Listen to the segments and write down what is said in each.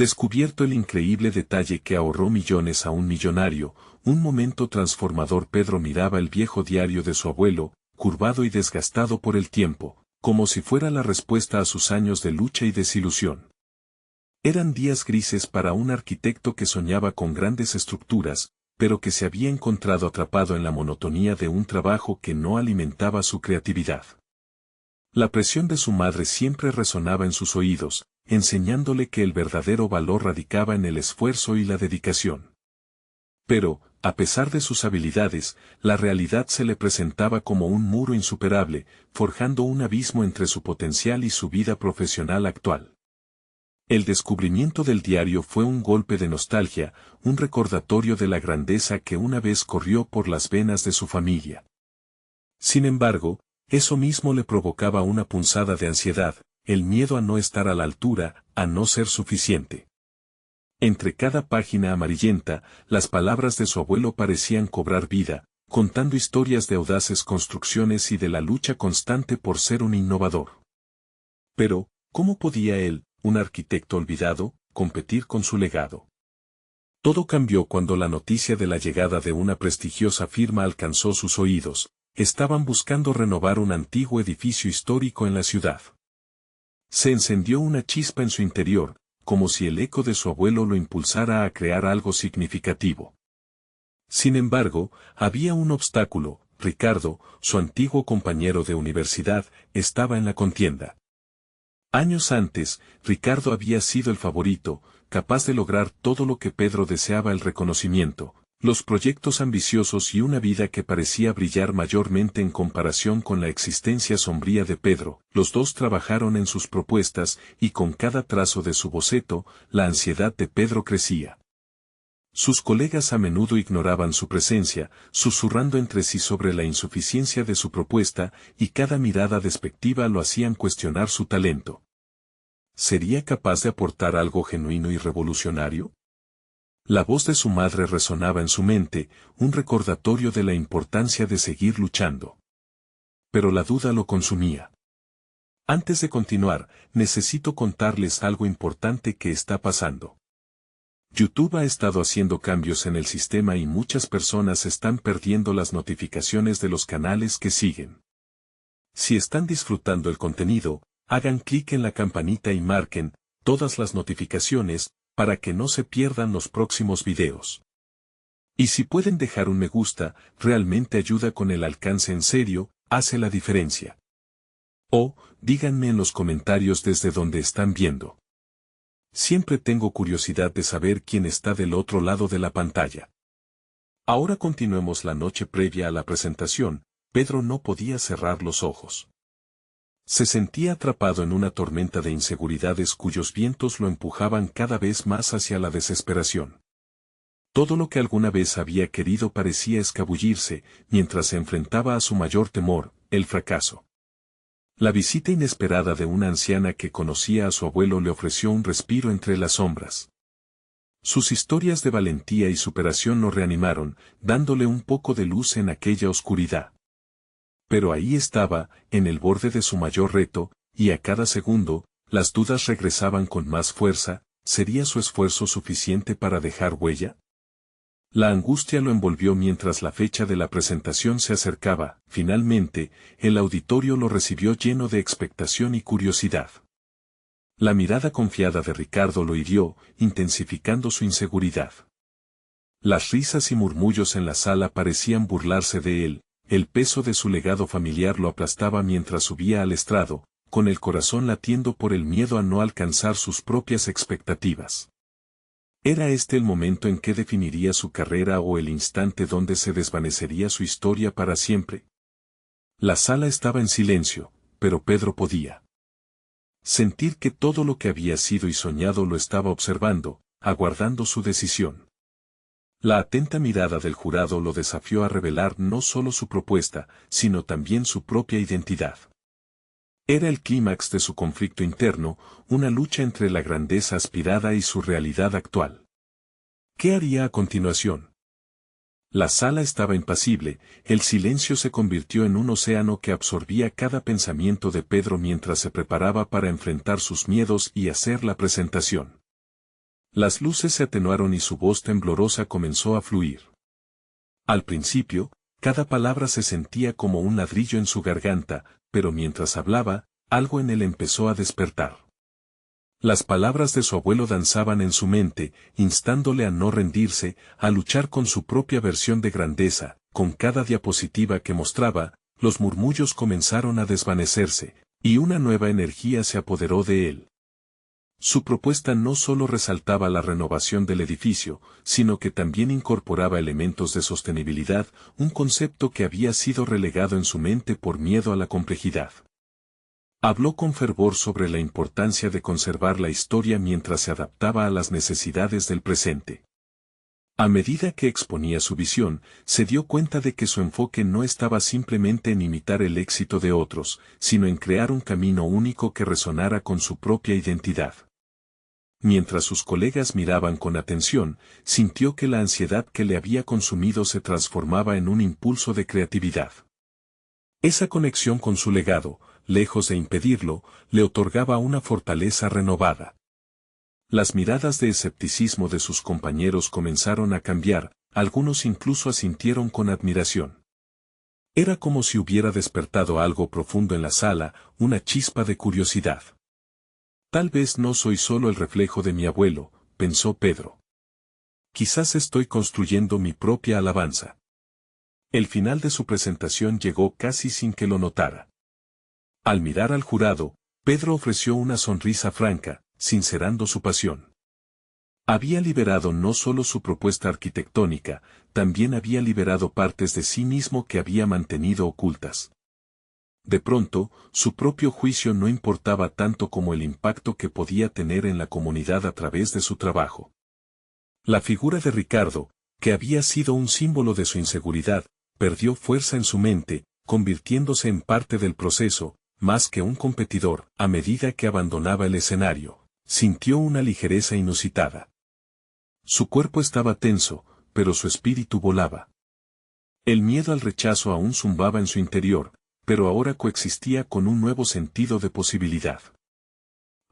Descubierto el increíble detalle que ahorró millones a un millonario, un momento transformador. Pedro miraba el viejo diario de su abuelo, curvado y desgastado por el tiempo, como si fuera la respuesta a sus años de lucha y desilusión. Eran días grises para un arquitecto que soñaba con grandes estructuras, pero que se había encontrado atrapado en la monotonía de un trabajo que no alimentaba su creatividad. La presión de su madre siempre resonaba en sus oídos, enseñándole que el verdadero valor radicaba en el esfuerzo y la dedicación. Pero, a pesar de sus habilidades, la realidad se le presentaba como un muro insuperable, forjando un abismo entre su potencial y su vida profesional actual. El descubrimiento del diario fue un golpe de nostalgia, un recordatorio de la grandeza que una vez corrió por las venas de su familia. Sin embargo, eso mismo le provocaba una punzada de ansiedad, el miedo a no estar a la altura, a no ser suficiente. Entre cada página amarillenta, las palabras de su abuelo parecían cobrar vida, contando historias de audaces construcciones y de la lucha constante por ser un innovador. Pero, ¿cómo podía él, un arquitecto olvidado, competir con su legado? Todo cambió cuando la noticia de la llegada de una prestigiosa firma alcanzó sus oídos. Estaban buscando renovar un antiguo edificio histórico en la ciudad. Se encendió una chispa en su interior, como si el eco de su abuelo lo impulsara a crear algo significativo. Sin embargo, había un obstáculo. Ricardo, su antiguo compañero de universidad, estaba en la contienda. Años antes, Ricardo había sido el favorito, capaz de lograr todo lo que Pedro deseaba: el reconocimiento, los proyectos ambiciosos y una vida que parecía brillar mayormente en comparación con la existencia sombría de Pedro. Los dos trabajaron en sus propuestas, y con cada trazo de su boceto, la ansiedad de Pedro crecía. Sus colegas a menudo ignoraban su presencia, susurrando entre sí sobre la insuficiencia de su propuesta, y cada mirada despectiva lo hacían cuestionar su talento. ¿Sería capaz de aportar algo genuino y revolucionario? La voz de su madre resonaba en su mente, un recordatorio de la importancia de seguir luchando. Pero la duda lo consumía. Antes de continuar, necesito contarles algo importante que está pasando. YouTube ha estado haciendo cambios en el sistema y muchas personas están perdiendo las notificaciones de los canales que siguen. Si están disfrutando el contenido, hagan clic en la campanita y marquen todas las notificaciones, para que no se pierdan los próximos videos. Y si pueden dejar un me gusta, realmente ayuda con el alcance. En serio, hace la diferencia. O, díganme en los comentarios desde donde están viendo. Siempre tengo curiosidad de saber quién está del otro lado de la pantalla. Ahora continuemos la noche previa a la presentación. Pedro no podía cerrar los ojos. Se sentía atrapado en una tormenta de inseguridades cuyos vientos lo empujaban cada vez más hacia la desesperación. Todo lo que alguna vez había querido parecía escabullirse, mientras se enfrentaba a su mayor temor, el fracaso. La visita inesperada de una anciana que conocía a su abuelo le ofreció un respiro entre las sombras. Sus historias de valentía y superación lo reanimaron, dándole un poco de luz en aquella oscuridad. Pero ahí estaba, en el borde de su mayor reto, y a cada segundo, las dudas regresaban con más fuerza. ¿Sería su esfuerzo suficiente para dejar huella? La angustia lo envolvió mientras la fecha de la presentación se acercaba. Finalmente, el auditorio lo recibió lleno de expectación y curiosidad. La mirada confiada de Ricardo lo hirió, intensificando su inseguridad. Las risas y murmullos en la sala parecían burlarse de él. El peso de su legado familiar lo aplastaba mientras subía al estrado, con el corazón latiendo por el miedo a no alcanzar sus propias expectativas. ¿Era este el momento en que definiría su carrera o el instante donde se desvanecería su historia para siempre? La sala estaba en silencio, pero Pedro podía sentir que todo lo que había sido y soñado lo estaba observando, aguardando su decisión. La atenta mirada del jurado lo desafió a revelar no solo su propuesta, sino también su propia identidad. Era el clímax de su conflicto interno, una lucha entre la grandeza aspirada y su realidad actual. ¿Qué haría a continuación? La sala estaba impasible, el silencio se convirtió en un océano que absorbía cada pensamiento de Pedro mientras se preparaba para enfrentar sus miedos y hacer la presentación. Las luces se atenuaron y su voz temblorosa comenzó a fluir. Al principio, cada palabra se sentía como un ladrillo en su garganta, pero mientras hablaba, algo en él empezó a despertar. Las palabras de su abuelo danzaban en su mente, instándole a no rendirse, a luchar con su propia versión de grandeza. Con cada diapositiva que mostraba, los murmullos comenzaron a desvanecerse, y una nueva energía se apoderó de él. Su propuesta no solo resaltaba la renovación del edificio, sino que también incorporaba elementos de sostenibilidad, un concepto que había sido relegado en su mente por miedo a la complejidad. Habló con fervor sobre la importancia de conservar la historia mientras se adaptaba a las necesidades del presente. A medida que exponía su visión, se dio cuenta de que su enfoque no estaba simplemente en imitar el éxito de otros, sino en crear un camino único que resonara con su propia identidad. Mientras sus colegas miraban con atención, sintió que la ansiedad que le había consumido se transformaba en un impulso de creatividad. Esa conexión con su legado, lejos de impedirlo, le otorgaba una fortaleza renovada. Las miradas de escepticismo de sus compañeros comenzaron a cambiar, algunos incluso asintieron con admiración. Era como si hubiera despertado algo profundo en la sala, una chispa de curiosidad. Tal vez no soy solo el reflejo de mi abuelo, pensó Pedro. Quizás estoy construyendo mi propia alabanza. El final de su presentación llegó casi sin que lo notara. Al mirar al jurado, Pedro ofreció una sonrisa franca, sincerando su pasión. Había liberado no solo su propuesta arquitectónica, también había liberado partes de sí mismo que había mantenido ocultas. De pronto, su propio juicio no importaba tanto como el impacto que podía tener en la comunidad a través de su trabajo. La figura de Ricardo, que había sido un símbolo de su inseguridad, perdió fuerza en su mente, convirtiéndose en parte del proceso, más que un competidor. A medida que abandonaba el escenario, sintió una ligereza inusitada. Su cuerpo estaba tenso, pero su espíritu volaba. El miedo al rechazo aún zumbaba en su interior, pero ahora coexistía con un nuevo sentido de posibilidad.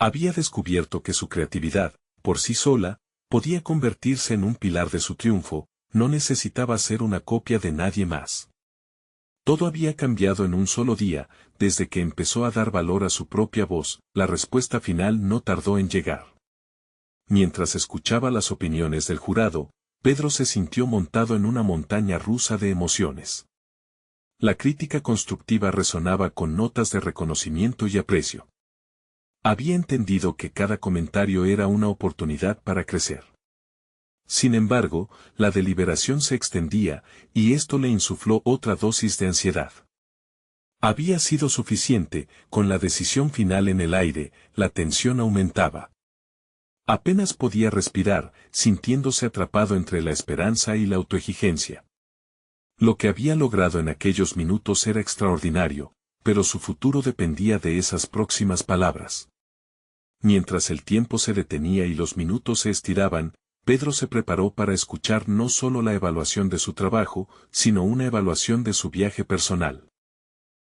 Había descubierto que su creatividad, por sí sola, podía convertirse en un pilar de su triunfo, no necesitaba ser una copia de nadie más. Todo había cambiado en un solo día, desde que empezó a dar valor a su propia voz. La respuesta final no tardó en llegar. Mientras escuchaba las opiniones del jurado, Pedro se sintió montado en una montaña rusa de emociones. La crítica constructiva resonaba con notas de reconocimiento y aprecio. Había entendido que cada comentario era una oportunidad para crecer. Sin embargo, la deliberación se extendía, y esto le insufló otra dosis de ansiedad. Había sido suficiente, con la decisión final en el aire, la tensión aumentaba. Apenas podía respirar, sintiéndose atrapado entre la esperanza y la autoexigencia. Lo que había logrado en aquellos minutos era extraordinario, pero su futuro dependía de esas próximas palabras. Mientras el tiempo se detenía y los minutos se estiraban, Pedro se preparó para escuchar no solo la evaluación de su trabajo, sino una evaluación de su viaje personal.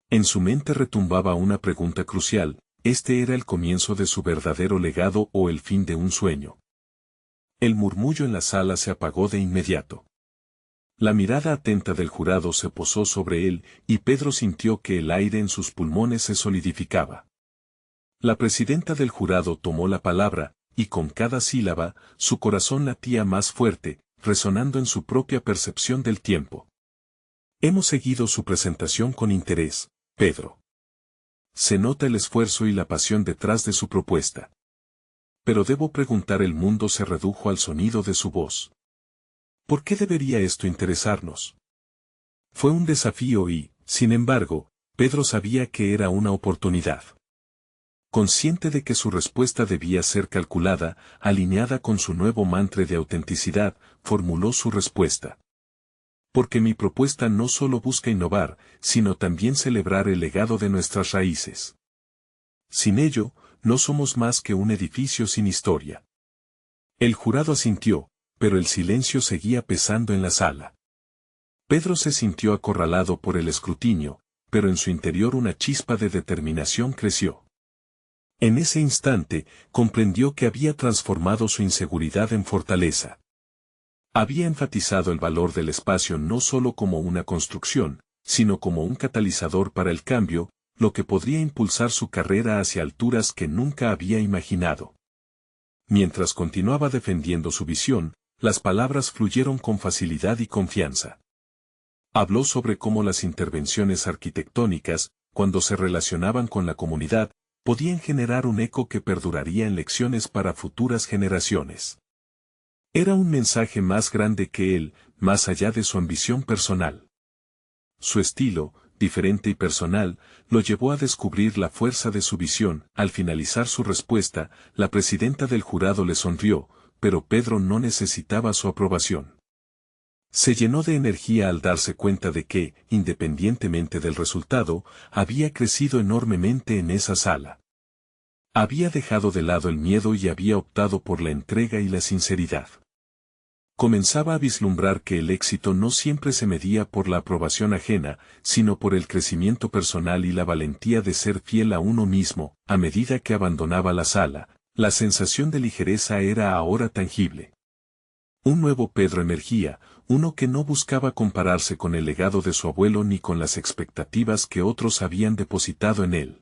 En su mente retumbaba una pregunta crucial: ¿este era el comienzo de su verdadero legado o el fin de un sueño? El murmullo en la sala se apagó de inmediato. La mirada atenta del jurado se posó sobre él, y Pedro sintió que el aire en sus pulmones se solidificaba. La presidenta del jurado tomó la palabra, y con cada sílaba, su corazón latía más fuerte, resonando en su propia percepción del tiempo. Hemos seguido su presentación con interés, Pedro. Se nota el esfuerzo y la pasión detrás de su propuesta. Pero debo preguntar, el mundo se redujo al sonido de su voz. ¿Por qué debería esto interesarnos? Fue un desafío y, sin embargo, Pedro sabía que era una oportunidad. Consciente de que su respuesta debía ser calculada, alineada con su nuevo mantra de autenticidad, formuló su respuesta. Porque mi propuesta no solo busca innovar, sino también celebrar el legado de nuestras raíces. Sin ello, no somos más que un edificio sin historia. El jurado asintió, pero el silencio seguía pesando en la sala. Pedro se sintió acorralado por el escrutinio, pero en su interior una chispa de determinación creció. En ese instante, comprendió que había transformado su inseguridad en fortaleza. Había enfatizado el valor del espacio no solo como una construcción, sino como un catalizador para el cambio, lo que podría impulsar su carrera hacia alturas que nunca había imaginado. Mientras continuaba defendiendo su visión, las palabras fluyeron con facilidad y confianza. Habló sobre cómo las intervenciones arquitectónicas, cuando se relacionaban con la comunidad, podían generar un eco que perduraría en lecciones para futuras generaciones. Era un mensaje más grande que él, más allá de su ambición personal. Su estilo, diferente y personal, lo llevó a descubrir la fuerza de su visión. Al finalizar su respuesta, la presidenta del jurado le sonrió, pero Pedro no necesitaba su aprobación. Se llenó de energía al darse cuenta de que, independientemente del resultado, había crecido enormemente en esa sala. Había dejado de lado el miedo y había optado por la entrega y la sinceridad. Comenzaba a vislumbrar que el éxito no siempre se medía por la aprobación ajena, sino por el crecimiento personal y la valentía de ser fiel a uno mismo. A medida que abandonaba la sala, la sensación de ligereza era ahora tangible. Un nuevo Pedro emergía, uno que no buscaba compararse con el legado de su abuelo ni con las expectativas que otros habían depositado en él.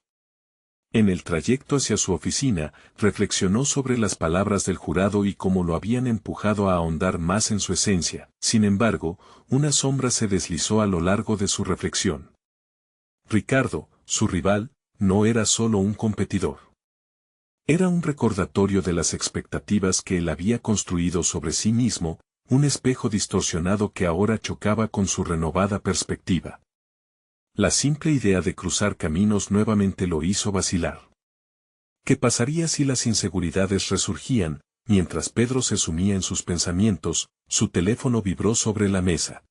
En el trayecto hacia su oficina, reflexionó sobre las palabras del jurado y cómo lo habían empujado a ahondar más en su esencia. Sin embargo, una sombra se deslizó a lo largo de su reflexión. Ricardo, su rival, no era solo un competidor. Era un recordatorio de las expectativas que él había construido sobre sí mismo, un espejo distorsionado que ahora chocaba con su renovada perspectiva. La simple idea de cruzar caminos nuevamente lo hizo vacilar. ¿Qué pasaría si las inseguridades resurgían? Mientras Pedro se sumía en sus pensamientos, su teléfono vibró sobre la mesa.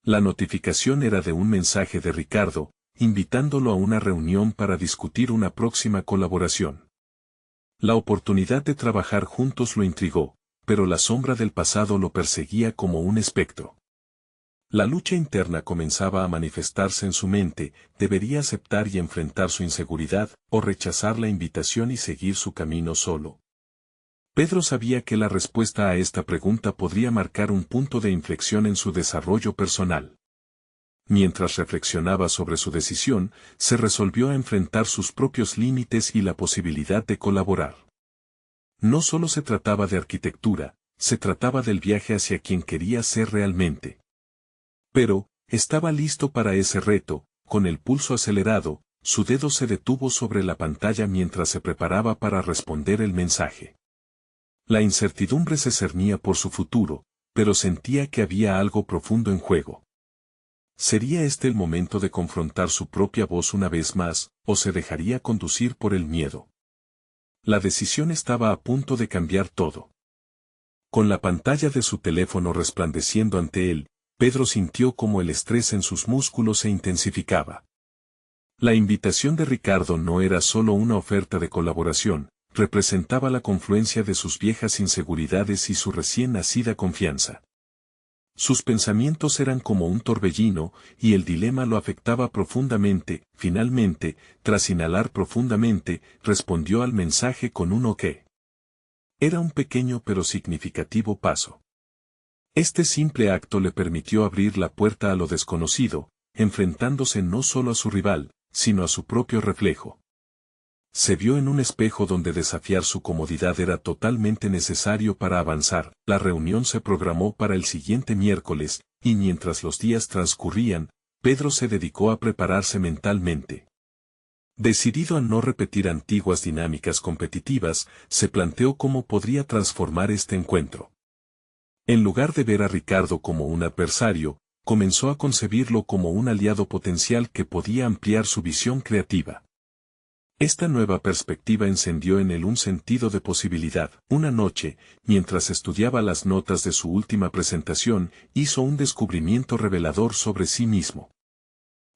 La notificación era de un mensaje de Ricardo, invitándolo a una reunión para discutir una próxima colaboración. La oportunidad de trabajar juntos lo intrigó, pero la sombra del pasado lo perseguía como un espectro. La lucha interna comenzaba a manifestarse en su mente. ¿Debería aceptar y enfrentar su inseguridad, o rechazar la invitación y seguir su camino solo? Pedro sabía que la respuesta a esta pregunta podría marcar un punto de inflexión en su desarrollo personal. Mientras reflexionaba sobre su decisión, se resolvió a enfrentar sus propios límites y la posibilidad de colaborar. No solo se trataba de arquitectura, se trataba del viaje hacia quien quería ser realmente. Pero, estaba listo para ese reto. Con el pulso acelerado, su dedo se detuvo sobre la pantalla mientras se preparaba para responder el mensaje. La incertidumbre se cernía por su futuro, pero sentía que había algo profundo en juego. ¿Sería este el momento de confrontar su propia voz una vez más, o se dejaría conducir por el miedo? La decisión estaba a punto de cambiar todo. Con la pantalla de su teléfono resplandeciendo ante él, Pedro sintió como el estrés en sus músculos se intensificaba. La invitación de Ricardo no era solo una oferta de colaboración, representaba la confluencia de sus viejas inseguridades y su recién nacida confianza. Sus pensamientos eran como un torbellino, y el dilema lo afectaba profundamente. Finalmente, tras inhalar profundamente, respondió al mensaje con un ok. Era un pequeño pero significativo paso. Este simple acto le permitió abrir la puerta a lo desconocido, enfrentándose no solo a su rival, sino a su propio reflejo. Se vio en un espejo donde desafiar su comodidad era totalmente necesario para avanzar. La reunión se programó para el siguiente miércoles, y mientras los días transcurrían, Pedro se dedicó a prepararse mentalmente. Decidido a no repetir antiguas dinámicas competitivas, se planteó cómo podría transformar este encuentro. En lugar de ver a Ricardo como un adversario, comenzó a concebirlo como un aliado potencial que podía ampliar su visión creativa. Esta nueva perspectiva encendió en él un sentido de posibilidad. Una noche, mientras estudiaba las notas de su última presentación, hizo un descubrimiento revelador sobre sí mismo.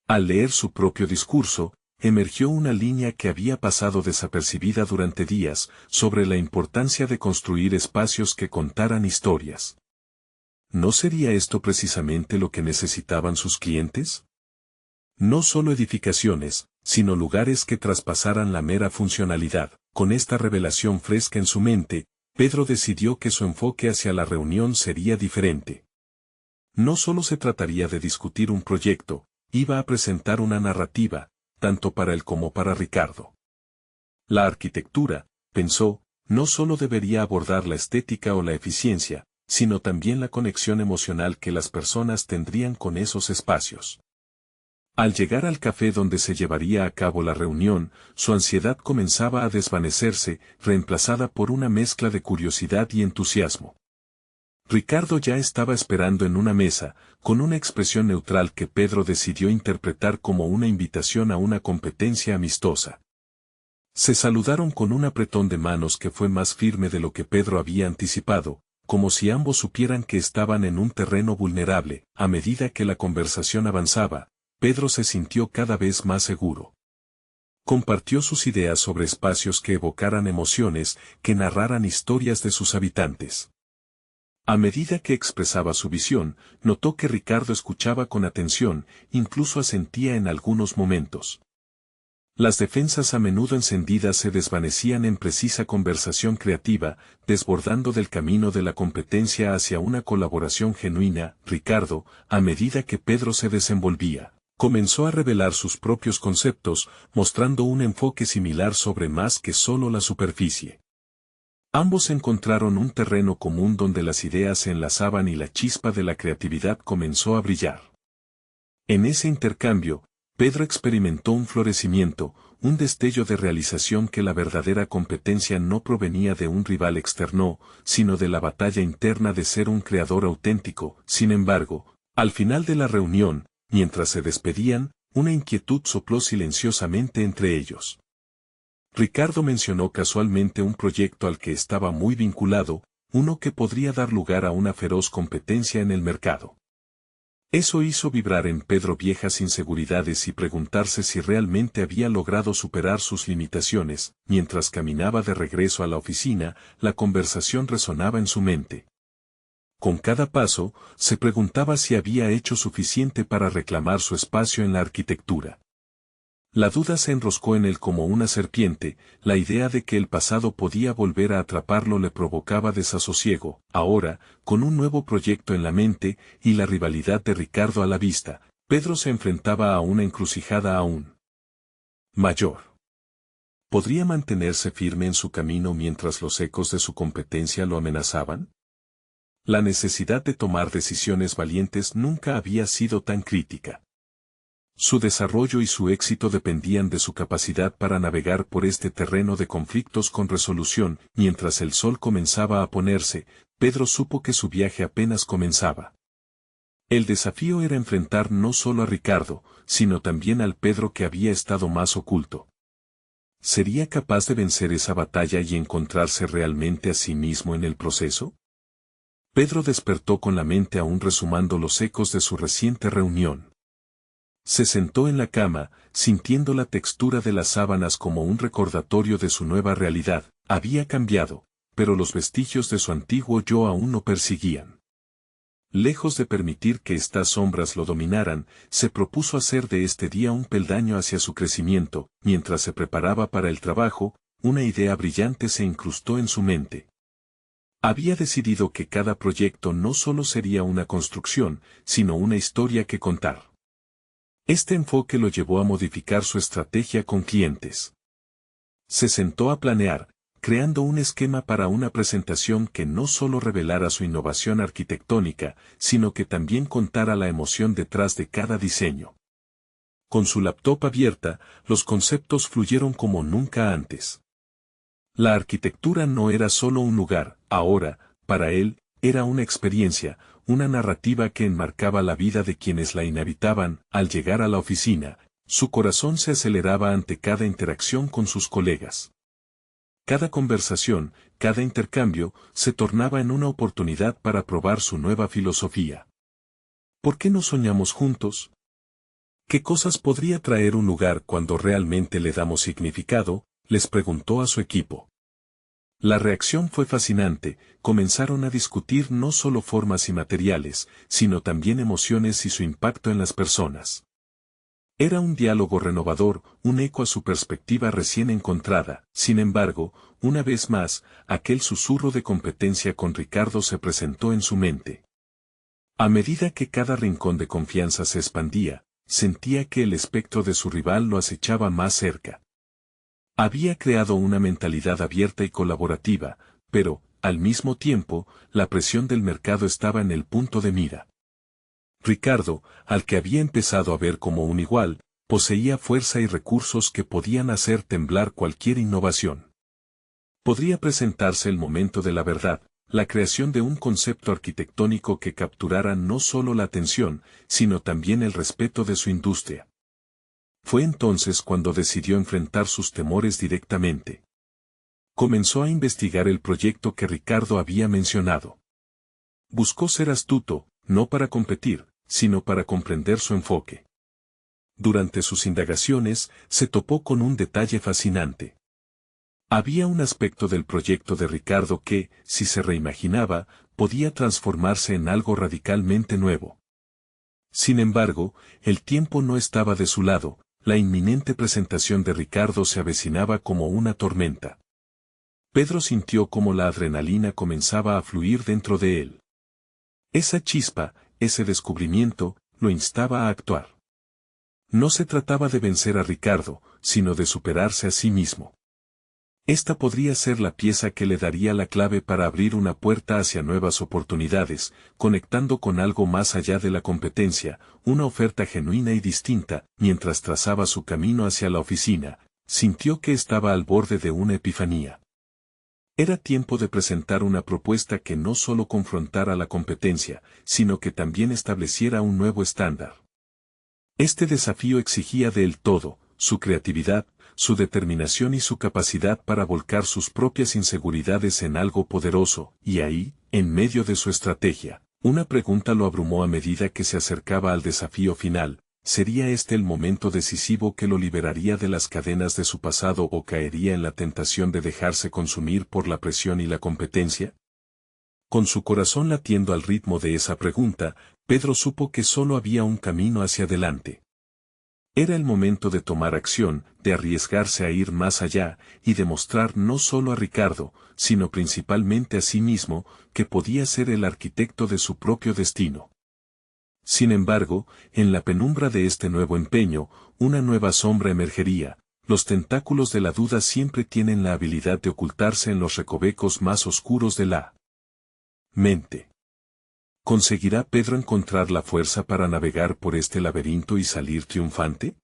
Al leer su propio discurso, emergió una línea que había pasado desapercibida durante días, sobre la importancia de construir espacios que contaran historias. ¿No sería esto precisamente lo que necesitaban sus clientes? No solo edificaciones, sino lugares que traspasaran la mera funcionalidad. Con esta revelación fresca en su mente, Pedro decidió que su enfoque hacia la reunión sería diferente. No solo se trataría de discutir un proyecto, iba a presentar una narrativa, tanto para él como para Ricardo. La arquitectura, pensó, no solo debería abordar la estética o la eficiencia, sino también la conexión emocional que las personas tendrían con esos espacios. Al llegar al café donde se llevaría a cabo la reunión, su ansiedad comenzaba a desvanecerse, reemplazada por una mezcla de curiosidad y entusiasmo. Ricardo ya estaba esperando en una mesa, con una expresión neutral que Pedro decidió interpretar como una invitación a una competencia amistosa. Se saludaron con un apretón de manos que fue más firme de lo que Pedro había anticipado, como si ambos supieran que estaban en un terreno vulnerable. A medida que la conversación avanzaba, Pedro se sintió cada vez más seguro. Compartió sus ideas sobre espacios que evocaran emociones, que narraran historias de sus habitantes. A medida que expresaba su visión, notó que Ricardo escuchaba con atención, incluso asentía en algunos momentos. Las defensas a menudo encendidas se desvanecían en precisa conversación creativa, desbordando del camino de la competencia hacia una colaboración genuina. Ricardo, a medida que Pedro se desenvolvía, comenzó a revelar sus propios conceptos, mostrando un enfoque similar sobre más que solo la superficie. Ambos encontraron un terreno común donde las ideas se enlazaban y la chispa de la creatividad comenzó a brillar. En ese intercambio, Pedro experimentó un florecimiento, un destello de realización que la verdadera competencia no provenía de un rival externo, sino de la batalla interna de ser un creador auténtico. Sin embargo, al final de la reunión, mientras se despedían, una inquietud sopló silenciosamente entre ellos. Ricardo mencionó casualmente un proyecto al que estaba muy vinculado, uno que podría dar lugar a una feroz competencia en el mercado. Eso hizo vibrar en Pedro viejas inseguridades y preguntarse si realmente había logrado superar sus limitaciones. Mientras caminaba de regreso a la oficina, la conversación resonaba en su mente. Con cada paso, se preguntaba si había hecho suficiente para reclamar su espacio en la arquitectura. La duda se enroscó en él como una serpiente, la idea de que el pasado podía volver a atraparlo le provocaba desasosiego. Ahora, con un nuevo proyecto en la mente, y la rivalidad de Ricardo a la vista, Pedro se enfrentaba a una encrucijada aún mayor. ¿Podría mantenerse firme en su camino mientras los ecos de su competencia lo amenazaban? La necesidad de tomar decisiones valientes nunca había sido tan crítica. Su desarrollo y su éxito dependían de su capacidad para navegar por este terreno de conflictos con resolución. Mientras el sol comenzaba a ponerse, Pedro supo que su viaje apenas comenzaba. El desafío era enfrentar no solo a Ricardo, sino también al Pedro que había estado más oculto. ¿Sería capaz de vencer esa batalla y encontrarse realmente a sí mismo en el proceso? Pedro despertó con la mente aún resumando los ecos de su reciente reunión. Se sentó en la cama, sintiendo la textura de las sábanas como un recordatorio de su nueva realidad. Había cambiado, pero los vestigios de su antiguo yo aún no persiguían. Lejos de permitir que estas sombras lo dominaran, se propuso hacer de este día un peldaño hacia su crecimiento. Mientras se preparaba para el trabajo, una idea brillante se incrustó en su mente. Había decidido que cada proyecto no solo sería una construcción, sino una historia que contar. Este enfoque lo llevó a modificar su estrategia con clientes. Se sentó a planear, creando un esquema para una presentación que no solo revelara su innovación arquitectónica, sino que también contara la emoción detrás de cada diseño. Con su laptop abierta, los conceptos fluyeron como nunca antes. La arquitectura no era solo un lugar, ahora, para él, era una experiencia, una narrativa que enmarcaba la vida de quienes la inhabitaban. Al llegar a la oficina, su corazón se aceleraba ante cada interacción con sus colegas. Cada conversación, cada intercambio, se tornaba en una oportunidad para probar su nueva filosofía. ¿Por qué no soñamos juntos? ¿Qué cosas podría traer un lugar cuando realmente le damos significado?, les preguntó a su equipo. La reacción fue fascinante, comenzaron a discutir no solo formas y materiales, sino también emociones y su impacto en las personas. Era un diálogo renovador, un eco a su perspectiva recién encontrada. Sin embargo, una vez más, aquel susurro de competencia con Ricardo se presentó en su mente. A medida que cada rincón de confianza se expandía, sentía que el espectro de su rival lo acechaba más cerca. Había creado una mentalidad abierta y colaborativa, pero, al mismo tiempo, la presión del mercado estaba en el punto de mira. Ricardo, al que había empezado a ver como un igual, poseía fuerza y recursos que podían hacer temblar cualquier innovación. Podría presentarse el momento de la verdad, la creación de un concepto arquitectónico que capturara no solo la atención, sino también el respeto de su industria. Fue entonces cuando decidió enfrentar sus temores directamente. Comenzó a investigar el proyecto que Ricardo había mencionado. Buscó ser astuto, no para competir, sino para comprender su enfoque. Durante sus indagaciones, se topó con un detalle fascinante. Había un aspecto del proyecto de Ricardo que, si se reimaginaba, podía transformarse en algo radicalmente nuevo. Sin embargo, el tiempo no estaba de su lado, la inminente presentación de Ricardo se avecinaba como una tormenta. Pedro sintió cómo la adrenalina comenzaba a fluir dentro de él. Esa chispa, ese descubrimiento, lo instaba a actuar. No se trataba de vencer a Ricardo, sino de superarse a sí mismo. Esta podría ser la pieza que le daría la clave para abrir una puerta hacia nuevas oportunidades, conectando con algo más allá de la competencia, una oferta genuina y distinta. Mientras trazaba su camino hacia la oficina, sintió que estaba al borde de una epifanía. Era tiempo de presentar una propuesta que no solo confrontara la competencia, sino que también estableciera un nuevo estándar. Este desafío exigía de él todo, su creatividad, su determinación y su capacidad para volcar sus propias inseguridades en algo poderoso, y ahí, en medio de su estrategia, una pregunta lo abrumó a medida que se acercaba al desafío final: ¿sería este el momento decisivo que lo liberaría de las cadenas de su pasado o caería en la tentación de dejarse consumir por la presión y la competencia? Con su corazón latiendo al ritmo de esa pregunta, Pedro supo que solo había un camino hacia adelante. Era el momento de tomar acción, de arriesgarse a ir más allá, y demostrar no solo a Ricardo, sino principalmente a sí mismo, que podía ser el arquitecto de su propio destino. Sin embargo, en la penumbra de este nuevo empeño, una nueva sombra emergería. Los tentáculos de la duda siempre tienen la habilidad de ocultarse en los recovecos más oscuros de la mente. ¿Conseguirá Pedro encontrar la fuerza para navegar por este laberinto y salir triunfante?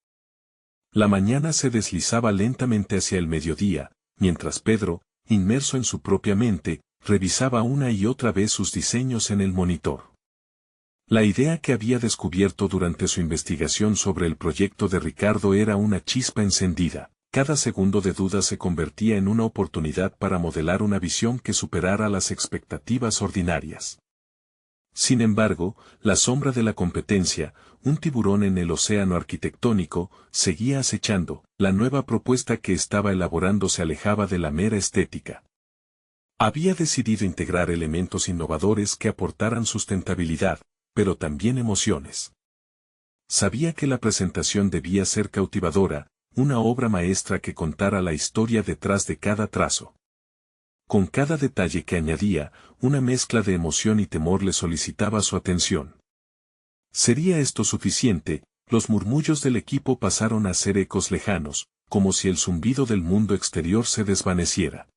La mañana se deslizaba lentamente hacia el mediodía, mientras Pedro, inmerso en su propia mente, revisaba una y otra vez sus diseños en el monitor. La idea que había descubierto durante su investigación sobre el proyecto de Ricardo era una chispa encendida. Cada segundo de duda se convertía en una oportunidad para modelar una visión que superara las expectativas ordinarias. Sin embargo, la sombra de la competencia, un tiburón en el océano arquitectónico, seguía acechando. La nueva propuesta que estaba elaborando se alejaba de la mera estética. Había decidido integrar elementos innovadores que aportaran sustentabilidad, pero también emociones. Sabía que la presentación debía ser cautivadora, una obra maestra que contara la historia detrás de cada trazo. Con cada detalle que añadía, una mezcla de emoción y temor le solicitaba su atención. ¿Sería esto suficiente? Los murmullos del equipo pasaron a ser ecos lejanos, como si el zumbido del mundo exterior se desvaneciera.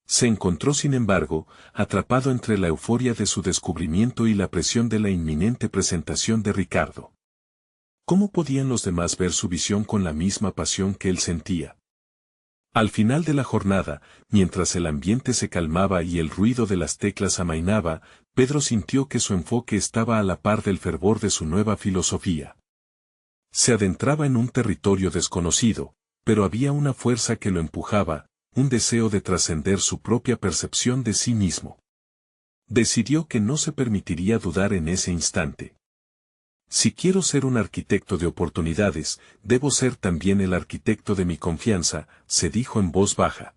Se encontró, sin embargo, atrapado entre la euforia de su descubrimiento y la presión de la inminente presentación de Ricardo. ¿Cómo podían los demás ver su visión con la misma pasión que él sentía? Al final de la jornada, mientras el ambiente se calmaba y el ruido de las teclas amainaba, Pedro sintió que su enfoque estaba a la par del fervor de su nueva filosofía. Se adentraba en un territorio desconocido, pero había una fuerza que lo empujaba, un deseo de trascender su propia percepción de sí mismo. Decidió que no se permitiría dudar en ese instante. Si quiero ser un arquitecto de oportunidades, debo ser también el arquitecto de mi confianza, se dijo en voz baja.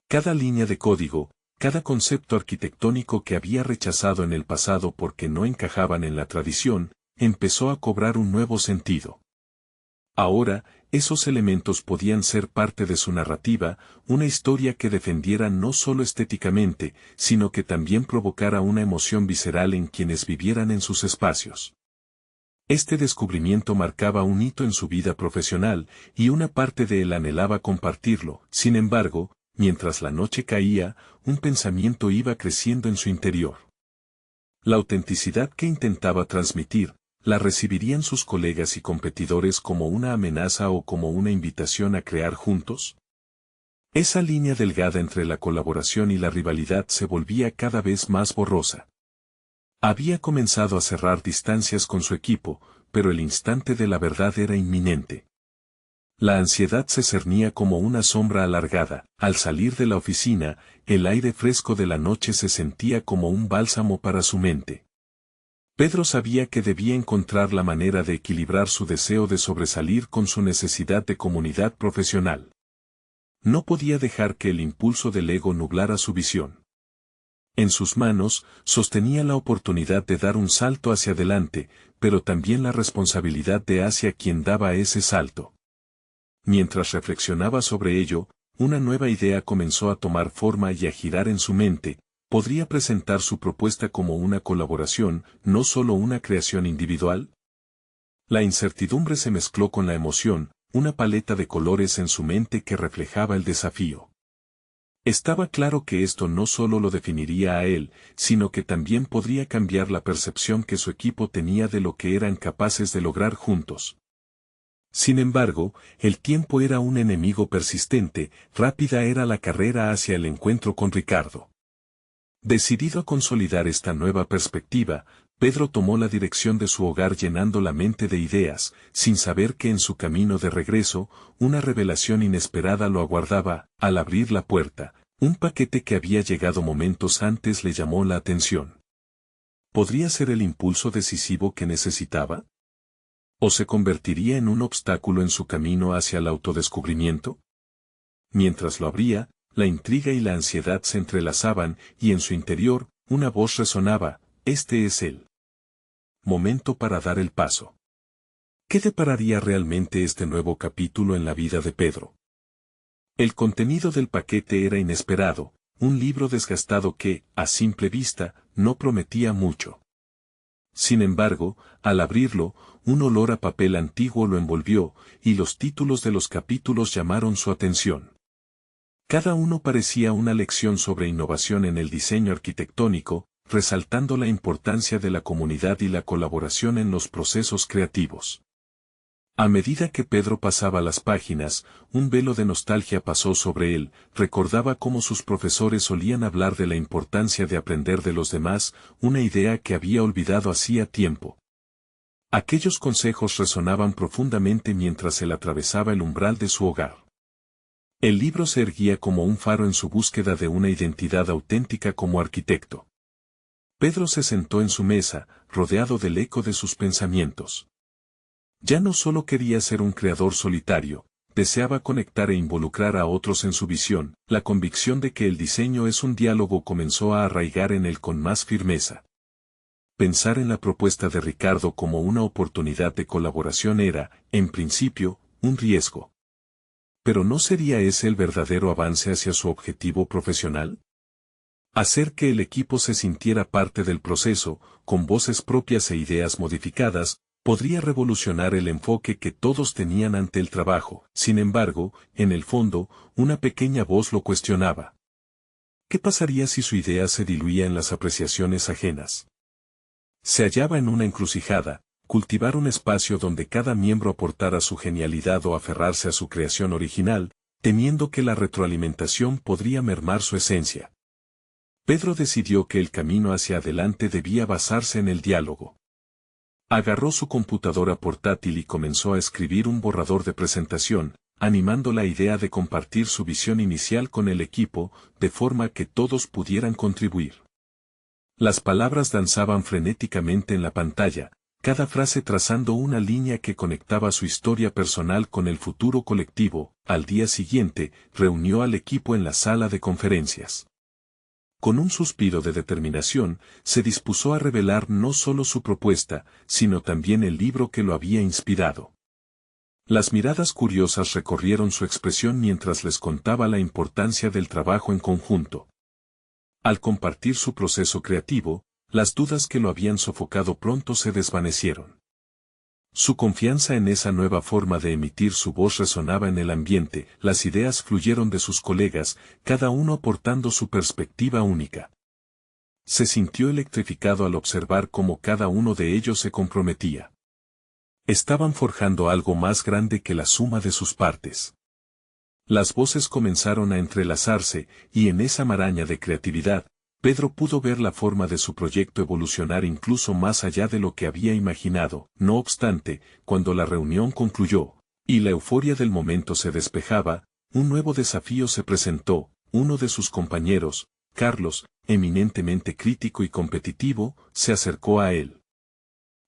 Cada línea de código, cada concepto arquitectónico que había rechazado en el pasado porque no encajaban en la tradición, empezó a cobrar un nuevo sentido. Ahora, esos elementos podían ser parte de su narrativa, una historia que defendiera no solo estéticamente, sino que también provocara una emoción visceral en quienes vivieran en sus espacios. Este descubrimiento marcaba un hito en su vida profesional, y una parte de él anhelaba compartirlo. Sin embargo, mientras la noche caía, un pensamiento iba creciendo en su interior. La autenticidad que intentaba transmitir, ¿la recibirían sus colegas y competidores como una amenaza o como una invitación a crear juntos? Esa línea delgada entre la colaboración y la rivalidad se volvía cada vez más borrosa. Había comenzado a cerrar distancias con su equipo, pero el instante de la verdad era inminente. La ansiedad se cernía como una sombra alargada. Al salir de la oficina, el aire fresco de la noche se sentía como un bálsamo para su mente. Pedro sabía que debía encontrar la manera de equilibrar su deseo de sobresalir con su necesidad de comunidad profesional. No podía dejar que el impulso del ego nublara su visión. En sus manos, sostenía la oportunidad de dar un salto hacia adelante, pero también la responsabilidad de hacia quien daba ese salto. Mientras reflexionaba sobre ello, una nueva idea comenzó a tomar forma y a girar en su mente. ¿Podría presentar su propuesta como una colaboración, no solo una creación individual? La incertidumbre se mezcló con la emoción, una paleta de colores en su mente que reflejaba el desafío. Estaba claro que esto no solo lo definiría a él, sino que también podría cambiar la percepción que su equipo tenía de lo que eran capaces de lograr juntos. Sin embargo, el tiempo era un enemigo persistente, rápida era la carrera hacia el encuentro con Ricardo. Decidido a consolidar esta nueva perspectiva, Pedro tomó la dirección de su hogar llenando la mente de ideas, sin saber que en su camino de regreso, una revelación inesperada lo aguardaba. Al abrir la puerta, un paquete que había llegado momentos antes le llamó la atención. ¿Podría ser el impulso decisivo que necesitaba? ¿O se convertiría en un obstáculo en su camino hacia el autodescubrimiento? Mientras lo abría, la intriga y la ansiedad se entrelazaban, y en su interior, una voz resonaba: este es el momento para dar el paso. ¿Qué depararía realmente este nuevo capítulo en la vida de Pedro? El contenido del paquete era inesperado, un libro desgastado que, a simple vista, no prometía mucho. Sin embargo, al abrirlo, un olor a papel antiguo lo envolvió, y los títulos de los capítulos llamaron su atención. Cada uno parecía una lección sobre innovación en el diseño arquitectónico, resaltando la importancia de la comunidad y la colaboración en los procesos creativos. A medida que Pedro pasaba las páginas, un velo de nostalgia pasó sobre él. Recordaba cómo sus profesores solían hablar de la importancia de aprender de los demás, una idea que había olvidado hacía tiempo. Aquellos consejos resonaban profundamente mientras él atravesaba el umbral de su hogar. El libro se erguía como un faro en su búsqueda de una identidad auténtica como arquitecto. Pedro se sentó en su mesa, rodeado del eco de sus pensamientos. Ya no solo quería ser un creador solitario, deseaba conectar e involucrar a otros en su visión. La convicción de que el diseño es un diálogo comenzó a arraigar en él con más firmeza. Pensar en la propuesta de Ricardo como una oportunidad de colaboración era, en principio, un riesgo. ¿Pero no sería ese el verdadero avance hacia su objetivo profesional? Hacer que el equipo se sintiera parte del proceso, con voces propias e ideas modificadas, podría revolucionar el enfoque que todos tenían ante el trabajo. Sin embargo, en el fondo, una pequeña voz lo cuestionaba. ¿Qué pasaría si su idea se diluía en las apreciaciones ajenas? Se hallaba en una encrucijada: cultivar un espacio donde cada miembro aportara su genialidad o aferrarse a su creación original, temiendo que la retroalimentación podría mermar su esencia. Pedro decidió que el camino hacia adelante debía basarse en el diálogo. Agarró su computadora portátil y comenzó a escribir un borrador de presentación, animando la idea de compartir su visión inicial con el equipo, de forma que todos pudieran contribuir. Las palabras danzaban frenéticamente en la pantalla, cada frase trazando una línea que conectaba su historia personal con el futuro colectivo. Al día siguiente, reunió al equipo en la sala de conferencias. Con un suspiro de determinación, se dispuso a revelar no solo su propuesta, sino también el libro que lo había inspirado. Las miradas curiosas recorrieron su expresión mientras les contaba la importancia del trabajo en conjunto. Al compartir su proceso creativo, las dudas que lo habían sofocado pronto se desvanecieron. Su confianza en esa nueva forma de emitir su voz resonaba en el ambiente, las ideas fluyeron de sus colegas, cada uno aportando su perspectiva única. Se sintió electrificado al observar cómo cada uno de ellos se comprometía. Estaban forjando algo más grande que la suma de sus partes. Las voces comenzaron a entrelazarse, y en esa maraña de creatividad, Pedro pudo ver la forma de su proyecto evolucionar incluso más allá de lo que había imaginado. No obstante, cuando la reunión concluyó, y la euforia del momento se despejaba, un nuevo desafío se presentó. Uno de sus compañeros, Carlos, eminentemente crítico y competitivo, se acercó a él.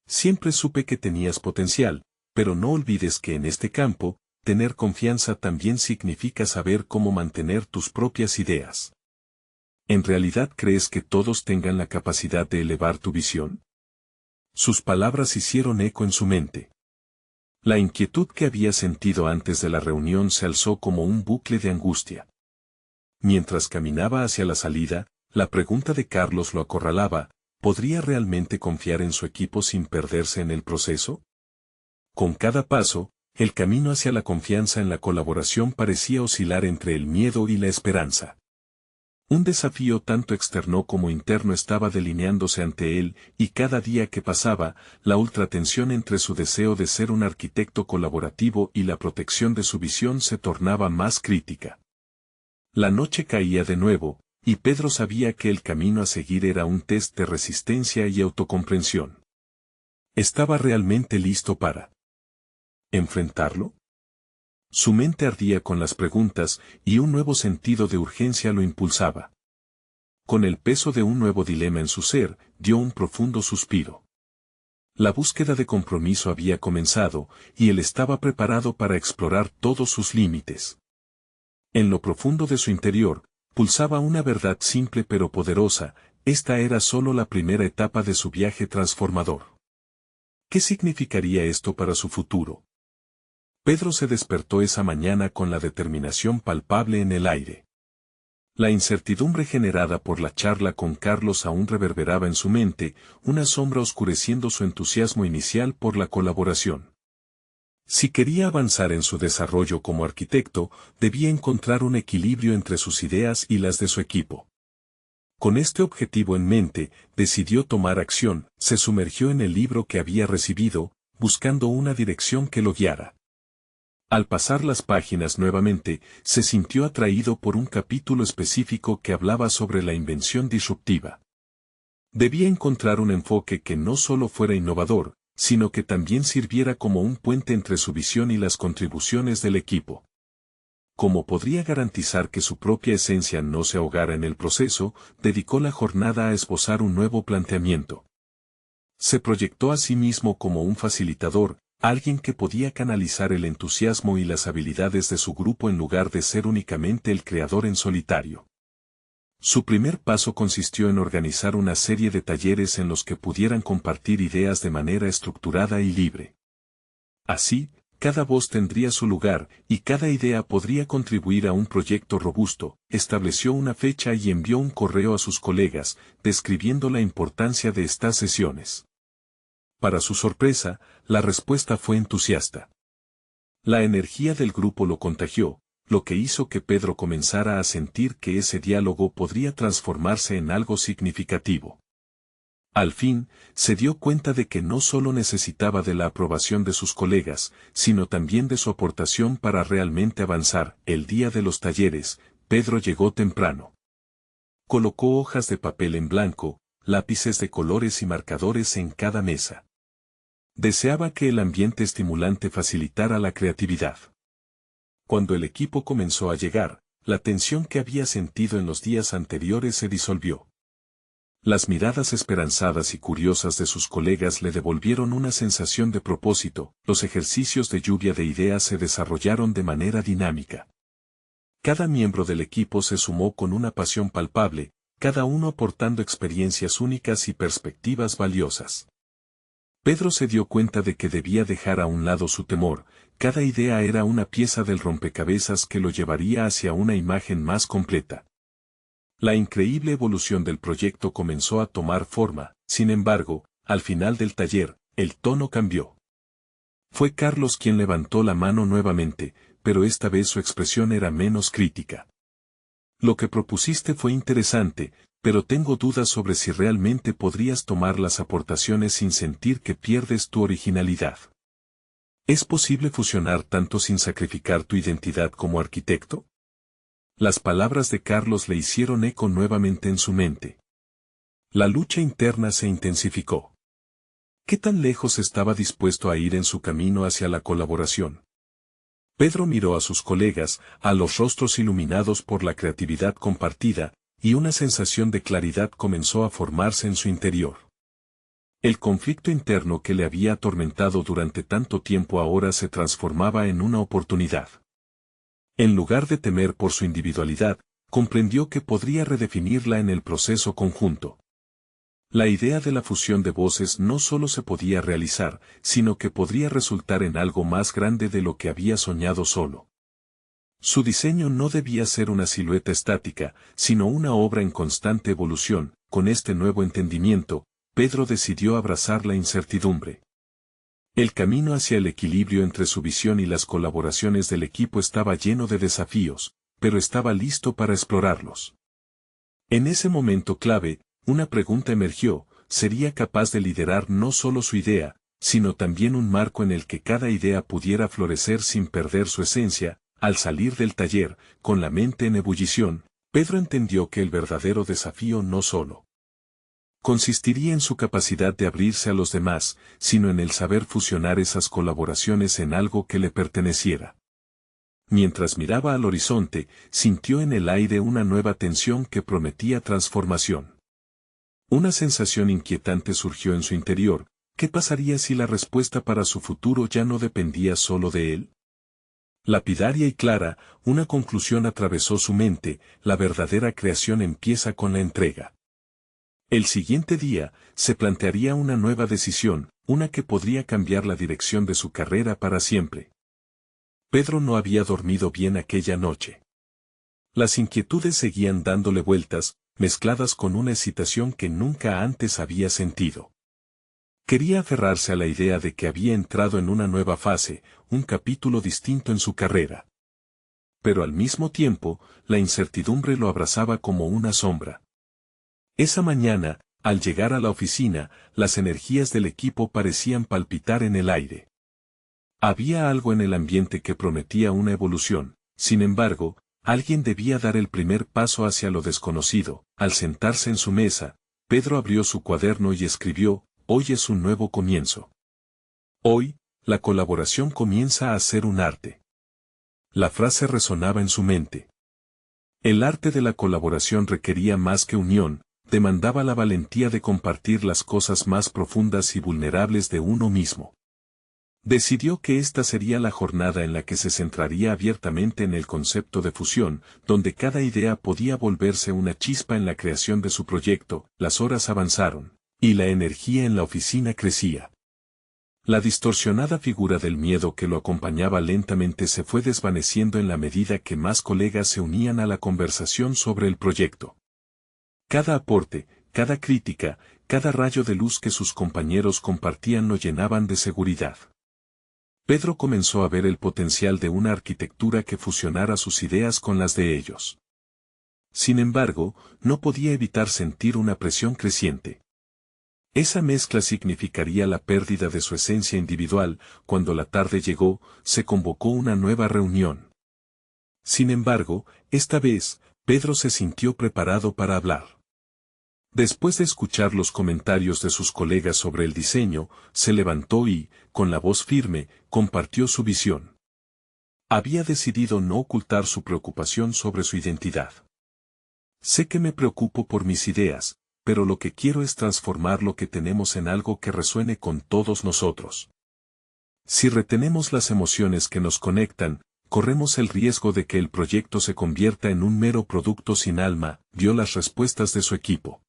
Siempre supe que tenías potencial, pero no olvides que en este campo, tener confianza también significa saber cómo mantener tus propias ideas. ¿En realidad crees que todos tengan la capacidad de elevar tu visión? Sus palabras hicieron eco en su mente. La inquietud que había sentido antes de la reunión se alzó como un bucle de angustia. Mientras caminaba hacia la salida, la pregunta de Carlos lo acorralaba: ¿podría realmente confiar en su equipo sin perderse en el proceso? Con cada paso, el camino hacia la confianza en la colaboración parecía oscilar entre el miedo y la esperanza. Un desafío tanto externo como interno estaba delineándose ante él, y cada día que pasaba, la ultratensión entre su deseo de ser un arquitecto colaborativo y la protección de su visión se tornaba más crítica. La noche caía de nuevo, y Pedro sabía que el camino a seguir era un test de resistencia y autocomprensión. ¿Estaba realmente listo para enfrentarlo? Su mente ardía con las preguntas, y un nuevo sentido de urgencia lo impulsaba. Con el peso de un nuevo dilema en su ser, dio un profundo suspiro. La búsqueda de compromiso había comenzado, y él estaba preparado para explorar todos sus límites. En lo profundo de su interior, pulsaba una verdad simple pero poderosa: esta era solo la primera etapa de su viaje transformador. ¿Qué significaría esto para su futuro? Pedro se despertó esa mañana con la determinación palpable en el aire. La incertidumbre generada por la charla con Carlos aún reverberaba en su mente, una sombra oscureciendo su entusiasmo inicial por la colaboración. Si quería avanzar en su desarrollo como arquitecto, debía encontrar un equilibrio entre sus ideas y las de su equipo. Con este objetivo en mente, decidió tomar acción, se sumergió en el libro que había recibido, buscando una dirección que lo guiara. Al pasar las páginas nuevamente, se sintió atraído por un capítulo específico que hablaba sobre la invención disruptiva. Debía encontrar un enfoque que no solo fuera innovador, sino que también sirviera como un puente entre su visión y las contribuciones del equipo. Como podría garantizar que su propia esencia no se ahogara en el proceso, dedicó la jornada a esbozar un nuevo planteamiento. Se proyectó a sí mismo como un facilitador, alguien que podía canalizar el entusiasmo y las habilidades de su grupo en lugar de ser únicamente el creador en solitario. Su primer paso consistió en organizar una serie de talleres en los que pudieran compartir ideas de manera estructurada y libre. Así, cada voz tendría su lugar, y cada idea podría contribuir a un proyecto robusto. Estableció una fecha y envió un correo a sus colegas, describiendo la importancia de estas sesiones. Para su sorpresa, la respuesta fue entusiasta. La energía del grupo lo contagió, lo que hizo que Pedro comenzara a sentir que ese diálogo podría transformarse en algo significativo. Al fin, se dio cuenta de que no solo necesitaba de la aprobación de sus colegas, sino también de su aportación para realmente avanzar. El día de los talleres, Pedro llegó temprano. Colocó hojas de papel en blanco, lápices de colores y marcadores en cada mesa. Deseaba que el ambiente estimulante facilitara la creatividad. Cuando el equipo comenzó a llegar, la tensión que había sentido en los días anteriores se disolvió. Las miradas esperanzadas y curiosas de sus colegas le devolvieron una sensación de propósito. Los ejercicios de lluvia de ideas se desarrollaron de manera dinámica. Cada miembro del equipo se sumó con una pasión palpable, cada uno aportando experiencias únicas y perspectivas valiosas. Pedro se dio cuenta de que debía dejar a un lado su temor, cada idea era una pieza del rompecabezas que lo llevaría hacia una imagen más completa. La increíble evolución del proyecto comenzó a tomar forma, sin embargo, al final del taller, el tono cambió. Fue Carlos quien levantó la mano nuevamente, pero esta vez su expresión era menos crítica. Lo que propusiste fue interesante, pero tengo dudas sobre si realmente podrías tomar las aportaciones sin sentir que pierdes tu originalidad. ¿Es posible fusionar tanto sin sacrificar tu identidad como arquitecto? Las palabras de Carlos le hicieron eco nuevamente en su mente. La lucha interna se intensificó. ¿Qué tan lejos estaba dispuesto a ir en su camino hacia la colaboración? Pedro miró a sus colegas, a los rostros iluminados por la creatividad compartida, y una sensación de claridad comenzó a formarse en su interior. El conflicto interno que le había atormentado durante tanto tiempo ahora se transformaba en una oportunidad. En lugar de temer por su individualidad, comprendió que podría redefinirla en el proceso conjunto. La idea de la fusión de voces no solo se podía realizar, sino que podría resultar en algo más grande de lo que había soñado solo. Su diseño no debía ser una silueta estática, sino una obra en constante evolución. Con este nuevo entendimiento, Pedro decidió abrazar la incertidumbre. El camino hacia el equilibrio entre su visión y las colaboraciones del equipo estaba lleno de desafíos, pero estaba listo para explorarlos. En ese momento clave, una pregunta emergió: ¿sería capaz de liderar no solo su idea, sino también un marco en el que cada idea pudiera florecer sin perder su esencia? Al salir del taller, con la mente en ebullición, Pedro entendió que el verdadero desafío no solo consistiría en su capacidad de abrirse a los demás, sino en el saber fusionar esas colaboraciones en algo que le perteneciera. Mientras miraba al horizonte, sintió en el aire una nueva tensión que prometía transformación. Una sensación inquietante surgió en su interior: ¿qué pasaría si la respuesta para su futuro ya no dependía solo de él? Lapidaria y clara, una conclusión atravesó su mente: la verdadera creación empieza con la entrega. El siguiente día, se plantearía una nueva decisión, una que podría cambiar la dirección de su carrera para siempre. Pedro no había dormido bien aquella noche. Las inquietudes seguían dándole vueltas, mezcladas con una excitación que nunca antes había sentido. Quería aferrarse a la idea de que había entrado en una nueva fase, un capítulo distinto en su carrera. Pero al mismo tiempo, la incertidumbre lo abrazaba como una sombra. Esa mañana, al llegar a la oficina, las energías del equipo parecían palpitar en el aire. Había algo en el ambiente que prometía una evolución. Sin embargo, alguien debía dar el primer paso hacia lo desconocido. Al sentarse en su mesa, Pedro abrió su cuaderno y escribió: hoy es un nuevo comienzo. Hoy, la colaboración comienza a ser un arte. La frase resonaba en su mente. El arte de la colaboración requería más que unión, demandaba la valentía de compartir las cosas más profundas y vulnerables de uno mismo. Decidió que esta sería la jornada en la que se centraría abiertamente en el concepto de fusión, donde cada idea podía volverse una chispa en la creación de su proyecto. Las horas avanzaron, y la energía en la oficina crecía. La distorsionada figura del miedo que lo acompañaba lentamente se fue desvaneciendo en la medida que más colegas se unían a la conversación sobre el proyecto. Cada aporte, cada crítica, cada rayo de luz que sus compañeros compartían lo llenaban de seguridad. Pedro comenzó a ver el potencial de una arquitectura que fusionara sus ideas con las de ellos. Sin embargo, no podía evitar sentir una presión creciente. Esa mezcla significaría la pérdida de su esencia individual. Cuando la tarde llegó, se convocó una nueva reunión. Sin embargo, esta vez, Pedro se sintió preparado para hablar. Después de escuchar los comentarios de sus colegas sobre el diseño, se levantó y, con la voz firme, compartió su visión. Había decidido no ocultar su preocupación sobre su identidad. Sé que me preocupo por mis ideas, pero lo que quiero es transformar lo que tenemos en algo que resuene con todos nosotros. Si retenemos las emociones que nos conectan, corremos el riesgo de que el proyecto se convierta en un mero producto sin alma. Dio las respuestas de su equipo.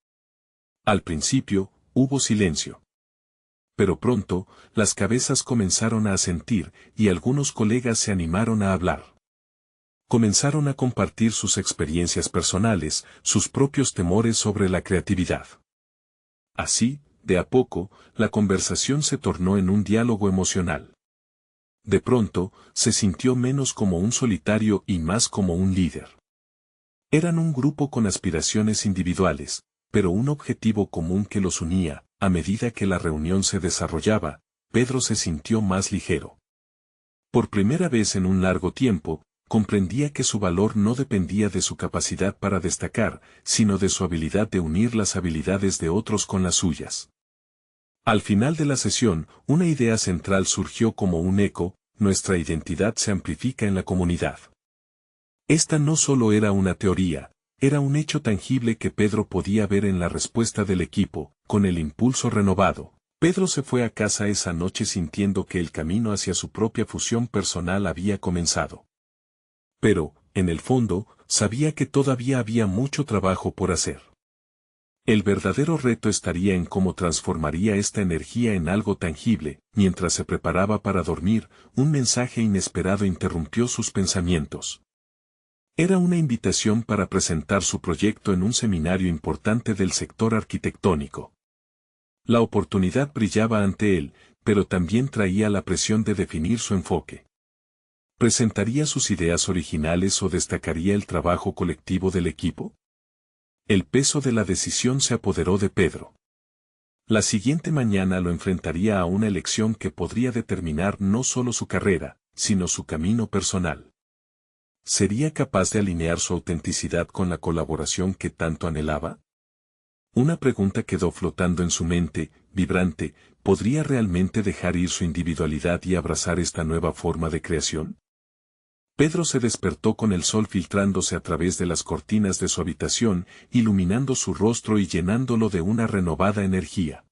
Al principio, hubo silencio. pero pronto, las cabezas comenzaron a asentir, y algunos colegas se animaron a hablar. Comenzaron a compartir sus experiencias personales, sus propios temores sobre la creatividad. Así, de a poco, la conversación se tornó en un diálogo emocional. De pronto, se sintió menos como un solitario y más como un líder. Eran un grupo con aspiraciones individuales, pero un objetivo común que los unía. A medida que la reunión se desarrollaba, Pedro se sintió más ligero. Por primera vez en un largo tiempo, comprendía que su valor no dependía de su capacidad para destacar, sino de su habilidad de unir las habilidades de otros con las suyas. Al final de la sesión, una idea central surgió como un eco: nuestra identidad se amplifica en la comunidad. Esta no solo era una teoría, era un hecho tangible que Pedro podía ver en la respuesta del equipo. Con el impulso renovado, Pedro se fue a casa esa noche sintiendo que el camino hacia su propia fusión personal había comenzado. Pero, en el fondo, sabía que todavía había mucho trabajo por hacer. El verdadero reto estaría en cómo transformaría esta energía en algo tangible. Mientras se preparaba para dormir, un mensaje inesperado interrumpió sus pensamientos. Era una invitación para presentar su proyecto en un seminario importante del sector arquitectónico. La oportunidad brillaba ante él, pero también traía la presión de definir su enfoque. ¿Presentaría sus ideas originales o destacaría el trabajo colectivo del equipo? El peso de la decisión se apoderó de Pedro. La siguiente mañana lo enfrentaría a una elección que podría determinar no solo su carrera, sino su camino personal. ¿Sería capaz de alinear su autenticidad con la colaboración que tanto anhelaba? Una pregunta quedó flotando en su mente, vibrante: ¿podría realmente dejar ir su individualidad y abrazar esta nueva forma de creación? Pedro se despertó con el sol filtrándose a través de las cortinas de su habitación, iluminando su rostro y llenándolo de una renovada energía.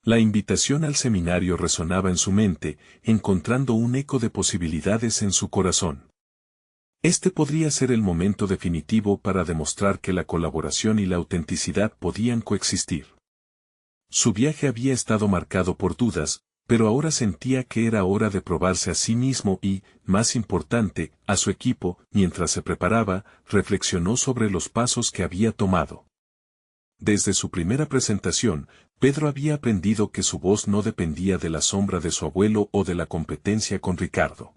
La invitación al seminario resonaba en su mente, encontrando un eco de posibilidades en su corazón. Este podría ser el momento definitivo para demostrar que la colaboración y la autenticidad podían coexistir. Su viaje había estado marcado por dudas, pero ahora sentía que era hora de probarse a sí mismo y, más importante, a su equipo. Mientras se preparaba, reflexionó sobre los pasos que había tomado. Desde su primera presentación, Pedro había aprendido que su voz no dependía de la sombra de su abuelo o de la competencia con Ricardo.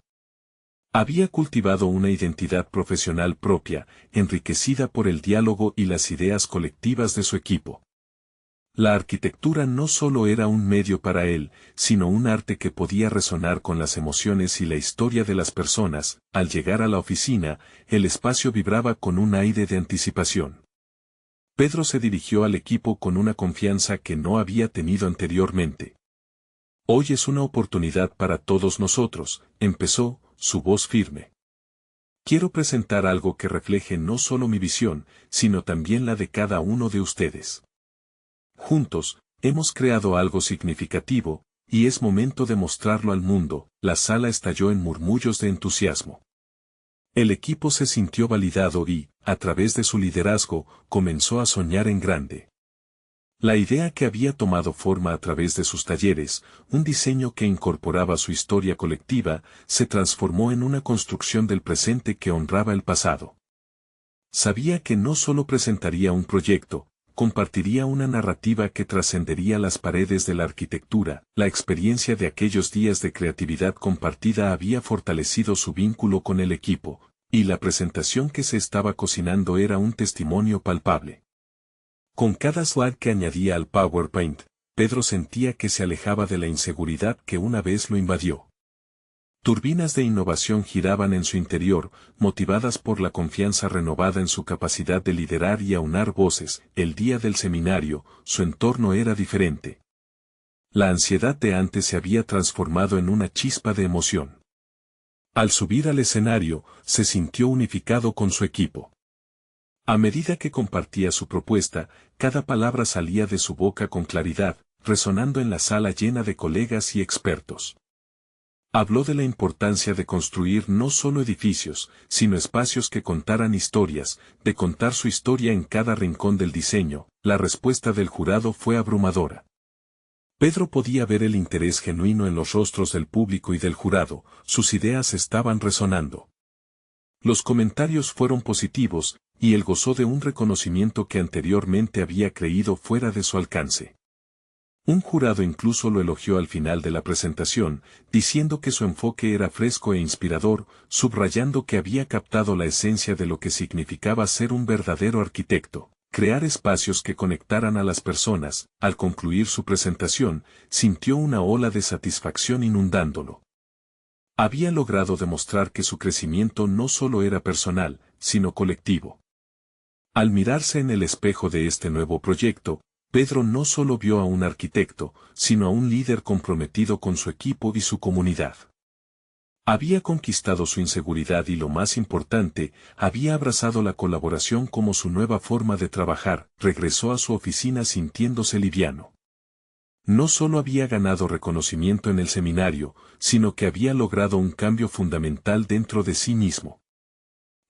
Había cultivado una identidad profesional propia, enriquecida por el diálogo y las ideas colectivas de su equipo. La arquitectura no solo era un medio para él, sino un arte que podía resonar con las emociones y la historia de las personas. Al llegar a la oficina, el espacio vibraba con un aire de anticipación. Pedro se dirigió al equipo con una confianza que no había tenido anteriormente. Hoy es una oportunidad para todos nosotros, empezó, su voz firme. Quiero presentar algo que refleje no solo mi visión, sino también la de cada uno de ustedes. Juntos, hemos creado algo significativo, y es momento de mostrarlo al mundo. La sala estalló en murmullos de entusiasmo. El equipo se sintió validado y, a través de su liderazgo, comenzó a soñar en grande. La idea que había tomado forma a través de sus talleres, un diseño que incorporaba su historia colectiva, se transformó en una construcción del presente que honraba el pasado. Sabía que no solo presentaría un proyecto, compartiría una narrativa que trascendería las paredes de la arquitectura. La experiencia de aquellos días de creatividad compartida había fortalecido su vínculo con el equipo, y la presentación que se estaba cocinando era un testimonio palpable. Con cada slide que añadía al PowerPoint, Pedro sentía que se alejaba de la inseguridad que una vez lo invadió. Turbinas de innovación giraban en su interior, motivadas por la confianza renovada en su capacidad de liderar y aunar voces. El día del seminario, su entorno era diferente. La ansiedad de antes se había transformado en una chispa de emoción. Al subir al escenario, se sintió unificado con su equipo. A medida que compartía su propuesta, cada palabra salía de su boca con claridad, resonando en la sala llena de colegas y expertos. Habló de la importancia de construir no solo edificios, sino espacios que contaran historias, de contar su historia en cada rincón del diseño. La respuesta del jurado fue abrumadora. Pedro podía ver el interés genuino en los rostros del público y del jurado, sus ideas estaban resonando. Los comentarios fueron positivos, y él gozó de un reconocimiento que anteriormente había creído fuera de su alcance. Un jurado incluso lo elogió al final de la presentación, diciendo que su enfoque era fresco e inspirador, subrayando que había captado la esencia de lo que significaba ser un verdadero arquitecto. Crear espacios que conectaran a las personas. Al concluir su presentación, sintió una ola de satisfacción inundándolo. Había logrado demostrar que su crecimiento no solo era personal, sino colectivo. Al mirarse en el espejo de este nuevo proyecto, Pedro no solo vio a un arquitecto, sino a un líder comprometido con su equipo y su comunidad. Había conquistado su inseguridad y lo más importante, había abrazado la colaboración como su nueva forma de trabajar. Regresó a su oficina sintiéndose liviano. No solo había ganado reconocimiento en el seminario, sino que había logrado un cambio fundamental dentro de sí mismo.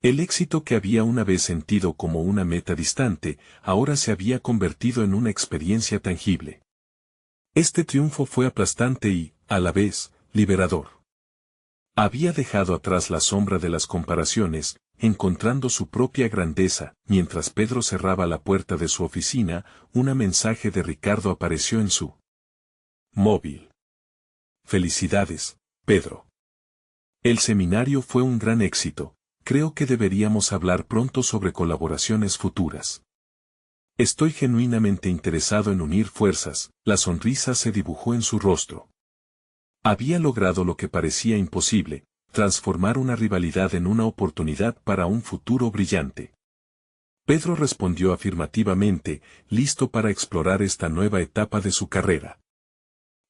El éxito que había una vez sentido como una meta distante, ahora se había convertido en una experiencia tangible. Este triunfo fue aplastante y, a la vez, liberador. Había dejado atrás la sombra de las comparaciones, encontrando su propia grandeza. Mientras Pedro cerraba la puerta de su oficina, un mensaje de Ricardo apareció en su móvil. Felicidades, Pedro. El seminario fue un gran éxito. Creo que deberíamos hablar pronto sobre colaboraciones futuras. Estoy genuinamente interesado en unir fuerzas. La sonrisa se dibujó en su rostro. Había logrado lo que parecía imposible, transformar una rivalidad en una oportunidad para un futuro brillante. Pedro respondió afirmativamente, listo para explorar esta nueva etapa de su carrera.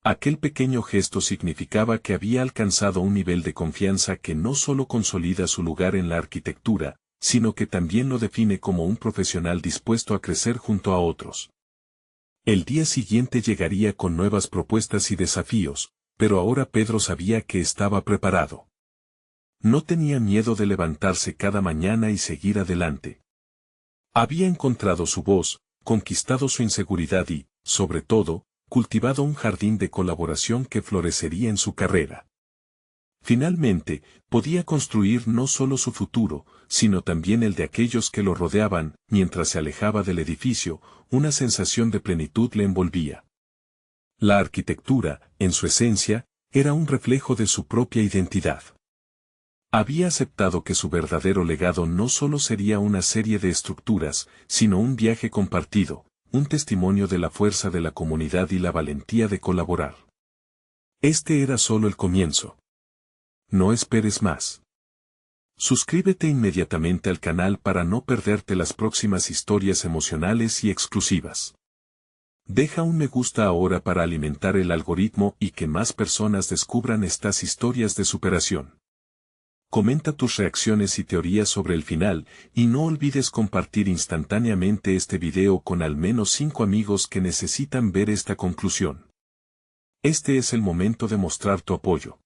Aquel pequeño gesto significaba que había alcanzado un nivel de confianza que no solo consolida su lugar en la arquitectura, sino que también lo define como un profesional dispuesto a crecer junto a otros. El día siguiente llegaría con nuevas propuestas y desafíos, pero ahora Pedro sabía que estaba preparado. No tenía miedo de levantarse cada mañana y seguir adelante. Había encontrado su voz, conquistado su inseguridad y, sobre todo, cultivado un jardín de colaboración que florecería en su carrera. Finalmente, podía construir no solo su futuro, sino también el de aquellos que lo rodeaban. Mientras se alejaba del edificio, una sensación de plenitud le envolvía. La arquitectura, en su esencia, era un reflejo de su propia identidad. Había aceptado que su verdadero legado no solo sería una serie de estructuras, sino un viaje compartido, un testimonio de la fuerza de la comunidad y la valentía de colaborar. Este era solo el comienzo. No esperes más. Suscríbete inmediatamente al canal para no perderte las próximas historias emocionales y exclusivas. Deja un me gusta ahora para alimentar el algoritmo y que más personas descubran estas historias de superación. Comenta tus reacciones y teorías sobre el final, y no olvides compartir instantáneamente este video con al menos 5 amigos que necesitan ver esta conclusión. Este es el momento de mostrar tu apoyo.